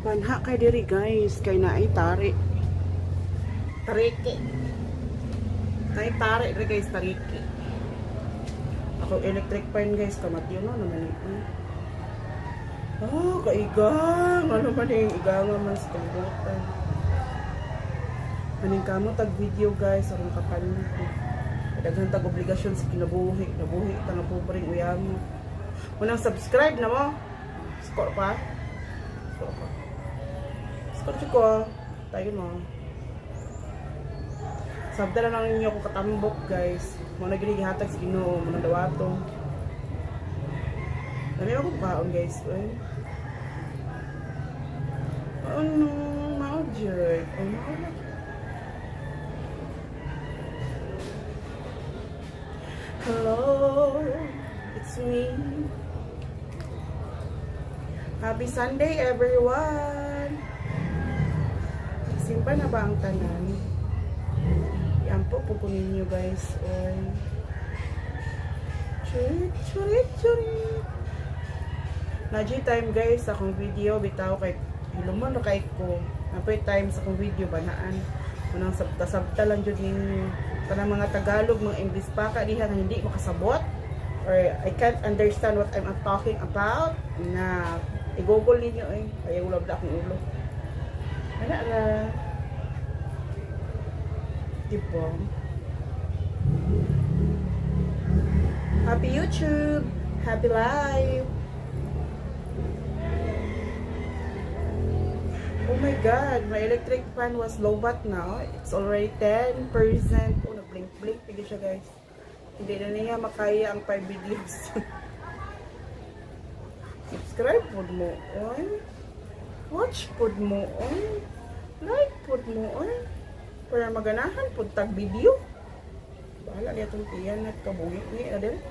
Panha kay diri guys, kay naay tari. Tariki. Naay tari diri guys, tariki. Ako electric fan guys, kamatyo no naman ito. Oh, kaigang. Ano man yung igangan man sa kambutan. Maning kamo tag video guys, aron kapalit. Daghan tag obligasyon sa kinabuhi, nabuhi ta nga pobring uyamo. Unang subscribe na mo. Score pa. Score pa. Score ko. Tayo mo. Sabda na lang ninyo ako katambok guys. Mo na gini gihatag sa Ginoo, mo na dawato. Dami ako kaon guys. Ano, ma-object. Oh, ma-object. Hello, it's me. Happy Sunday everyone. Simpa na ba ang tanan? Yan po, pupunin nyo guys. Oy. Churit, churit, churit. Naji time guys, akong video, bitaw kay Hilumon na kay ko. Napoy time sa akong video, banaan. Unang sabta-sabta lang dyan yung kanang mga Tagalog, mga English pa ka diha na hindi makasabot or I can't understand what I'm talking about na i-google ninyo kaya ulab na akong ulo ana na diba. Happy YouTube, happy life. Oh my god, my electric fan was low bat now. It's already 10%. Oh, nag-blink-blink. Pili siya guys. Hindi na niya makaya ang 5 videos. Subscribe po mo. Oy. Watch po mo. Oy. Like po mo. Oy. Para maganahan po tag video. Bahala niya itong tiyan at kabuhi. Ni Adel.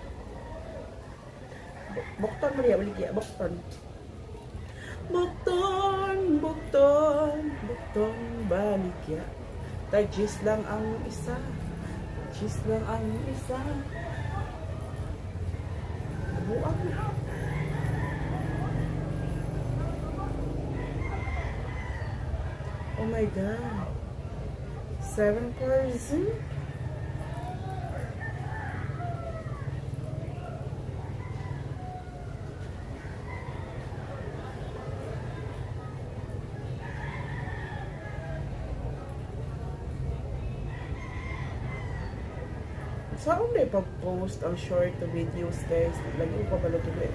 Bukton mo niya. Baligya. Bukton. Bukton, bukton, bukton, baligya. Tajis lang ang isa. Tajis lang ang isa. Buang na. Oh my god. 7%? Saan na ipag-post ang short videos guys? Lagi ko pa balot ulit.